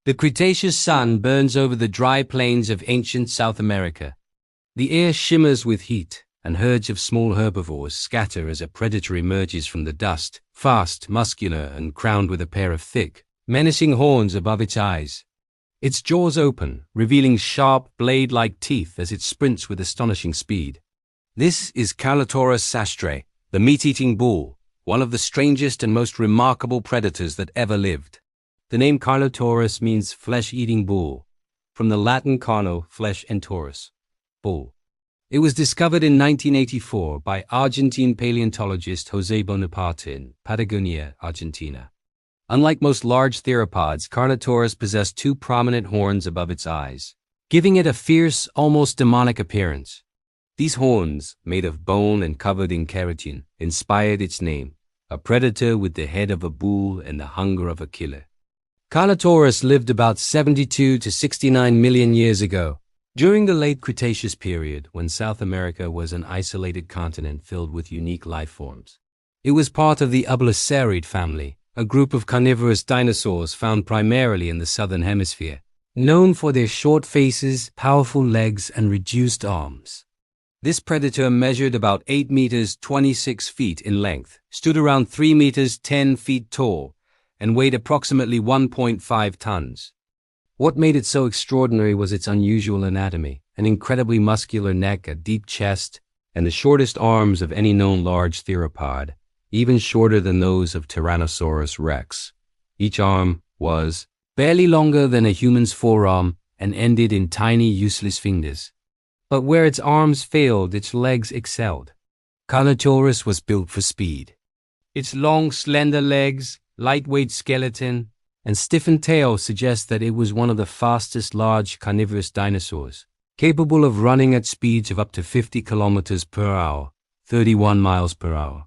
The Cretaceous sun burns over the dry plains of ancient South America. The air shimmers with heat, and herds of small herbivores scatter as a predator emerges from the dust, fast, muscular, and crowned with a pair of thick, menacing horns above its eyes. Its jaws open, revealing sharp, blade-like teeth as it sprints with astonishing speed. This is Carnotaurus sastre, the meat-eating bull, one of the strangest and most remarkable predators that ever lived. The name Carnotaurus means flesh-eating bull, from the Latin carno, flesh, and taurus, bull. It was discovered in 1984 by Argentine paleontologist José Bonaparte in Patagonia, Argentina. Unlike most large theropods, Carnotaurus possessed two prominent horns above its eyes, giving it a fierce, almost demonic appearance. These horns, made of bone and covered in keratin, inspired its name, a predator with the head of a bull and the hunger of a killer. Carnotaurus lived about 72 to 69 million years ago, during the late Cretaceous period when South America was an isolated continent filled with unique life forms. It was part of the Velociraptor family, a group of carnivorous dinosaurs found primarily in the southern hemisphere, known for their short faces, powerful legs, and reduced arms. This predator measured about 8 meters 26 feet in length, stood around 3 meters 10 feet tall, and weighed approximately 1.5 tons. What made it so extraordinary was its unusual anatomy, an incredibly muscular neck, a deep chest, and the shortest arms of any known large theropod, even shorter than those of Tyrannosaurus rex. Each arm was barely longer than a human's forearm and ended in tiny, useless fingers. But where its arms failed, its legs excelled. Carnotaurus was built for speed. Its long, slender legs, lightweight skeleton, and stiffened tail suggest that it was one of the fastest large carnivorous dinosaurs, capable of running at speeds of up to 50 kilometers per hour, 31 miles per hour.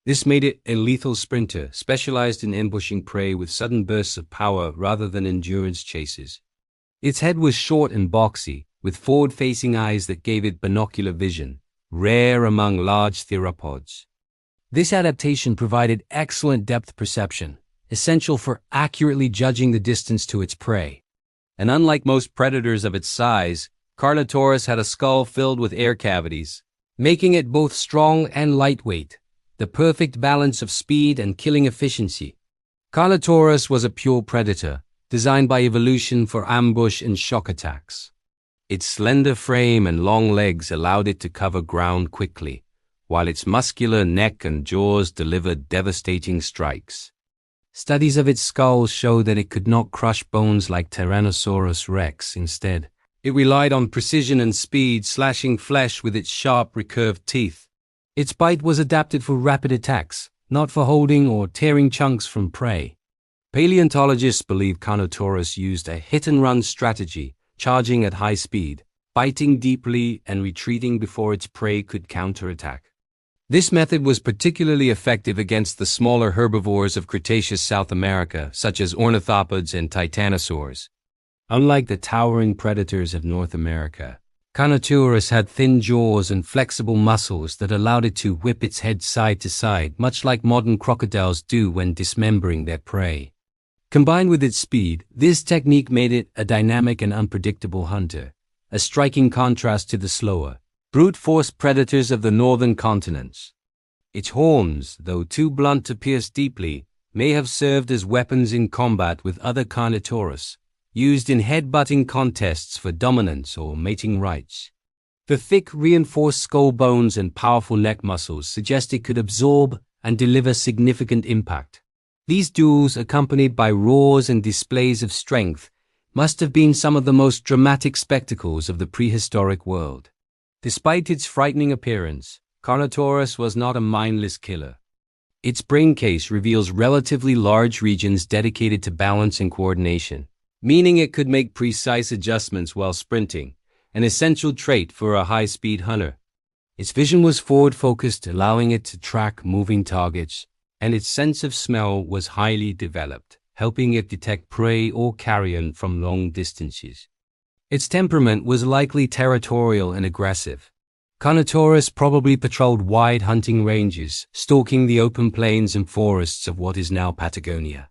This made it a lethal sprinter, specialized in ambushing prey with sudden bursts of power rather than endurance chases. Its head was short and boxy, with forward-facing eyes that gave it binocular vision, rare among large theropods. This adaptation provided excellent depth perception, essential for accurately judging the distance to its prey. And unlike most predators of its size, Carnotaurus had a skull filled with air cavities, making it both strong and lightweight, the perfect balance of speed and killing efficiency. Carnotaurus was a pure predator, designed by evolution for ambush and shock attacks. Its slender frame and long legs allowed it to cover ground quickly, while its muscular neck and jaws delivered devastating strikes. Studies of its skull show that it could not crush bones like Tyrannosaurus rex. Instead, it relied on precision and speed, slashing flesh with its sharp, recurved teeth. Its bite was adapted for rapid attacks, not for holding or tearing chunks from prey. Paleontologists believe Carnotaurus used a hit-and-run strategy, charging at high speed, biting deeply, and retreating before its prey could counterattack. This method was particularly effective against the smaller herbivores of Cretaceous South America, such as ornithopods and titanosaurs. Unlike the towering predators of North America, Carnotaurus had thin jaws and flexible muscles that allowed it to whip its head side to side, much like modern crocodiles do when dismembering their prey. Combined with its speed, this technique made it a dynamic and unpredictable hunter, a striking contrast to the slower, brute-force predators of the northern continents. Its horns, though too blunt to pierce deeply, may have served as weapons in combat with other Carnotaurus, used in head-butting contests for dominance or mating rights. The thick, reinforced skull bones and powerful neck muscles suggest it could absorb and deliver significant impact. These duels, accompanied by roars and displays of strength, must have been some of the most dramatic spectacles of the prehistoric world. Despite its frightening appearance, Carnotaurus was not a mindless killer. Its brain case reveals relatively large regions dedicated to balance and coordination, meaning it could make precise adjustments while sprinting, an essential trait for a high-speed hunter. Its vision was forward-focused, allowing it to track moving targets, and its sense of smell was highly developed, helping it detect prey or carrion from long distances. Its temperament was likely territorial and aggressive. Carnotaurus probably patrolled wide hunting ranges, stalking the open plains and forests of what is now Patagonia.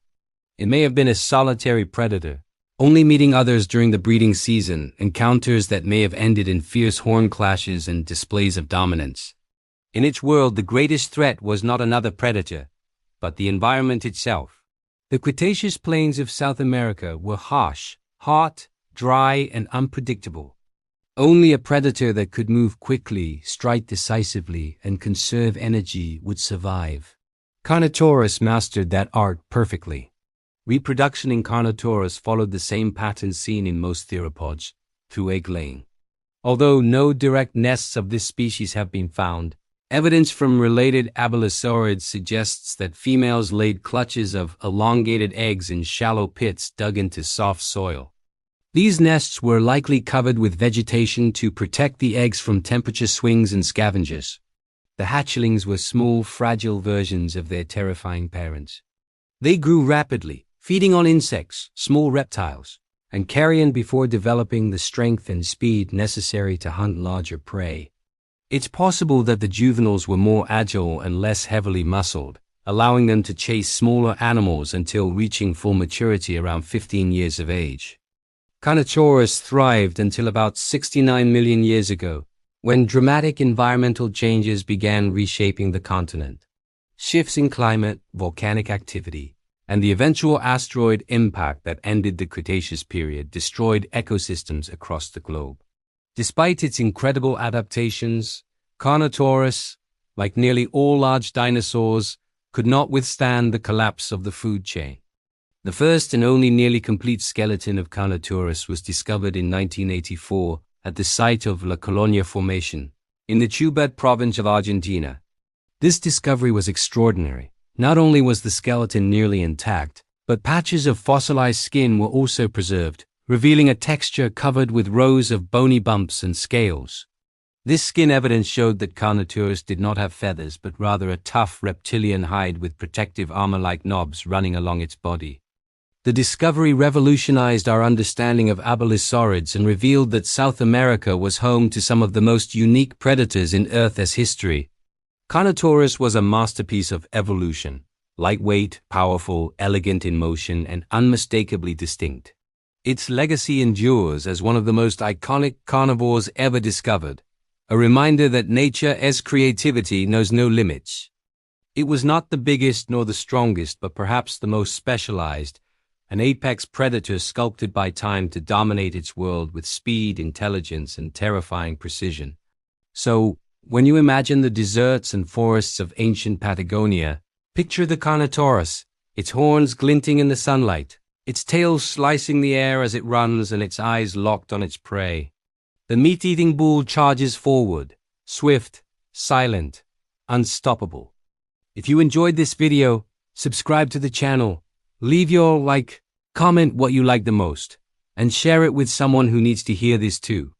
It may have been a solitary predator, only meeting others during the breeding season, encounters that may have ended in fierce horn clashes and displays of dominance. In its world, the greatest threat was not another predator, but the environment itself. The Cretaceous plains of South America were harsh, hot, dry, and unpredictable. Only a predator that could move quickly, strike decisively, and conserve energy would survive. Carnotaurus mastered that art perfectly. Reproduction in Carnotaurus followed the same pattern seen in most theropods, through egg-laying. Although no direct nests of this species have been found, evidence from related abelisaurids suggests that females laid clutches of elongated eggs in shallow pits dug into soft soil. These nests were likely covered with vegetation to protect the eggs from temperature swings and scavengers. The hatchlings were small, fragile versions of their terrifying parents. They grew rapidly, feeding on insects, small reptiles, and carrion before developing the strength and speed necessary to hunt larger prey. It's possible that the juveniles were more agile and less heavily muscled, allowing them to chase smaller animals until reaching full maturity around 15 years of age. Carnotaurus thrived until about 69 million years ago, when dramatic environmental changes began reshaping the continent. Shifts in climate, volcanic activity, and the eventual asteroid impact that ended the Cretaceous period destroyed ecosystems across the globe. Despite its incredible adaptations, Carnotaurus, like nearly all large dinosaurs, could not withstand the collapse of the food chain. The first and only nearly complete skeleton of Carnotaurus was discovered in 1984 at the site of La Colonia Formation, in the Chubut province of Argentina. This discovery was extraordinary. Not only was the skeleton nearly intact, but patches of fossilized skin were also preserved, revealing a texture covered with rows of bony bumps and scales. This skin evidence showed that Carnotaurus did not have feathers, but rather a tough reptilian hide with protective armor-like knobs running along its body. The discovery revolutionized our understanding of abelisaurids and revealed that South America was home to some of the most unique predators in Earth's history. Carnotaurus was a masterpiece of evolution, lightweight, powerful, elegant in motion, and unmistakably distinct. Its legacy endures as one of the most iconic carnivores ever discovered, a reminder that nature's creativity knows no limits. It was not the biggest nor the strongest, but perhaps the most specialized, an apex predator sculpted by time to dominate its world with speed, intelligence, and terrifying precision. So, when you imagine the deserts and forests of ancient Patagonia, picture the Carnotaurus, its horns glinting in the sunlight, its tail slicing the air as it runs, and its eyes locked on its prey. The meat-eating bull charges forward, swift, silent, unstoppable. If you enjoyed this video, subscribe to the channel, leave your like, comment what you like the most, and share it with someone who needs to hear this too.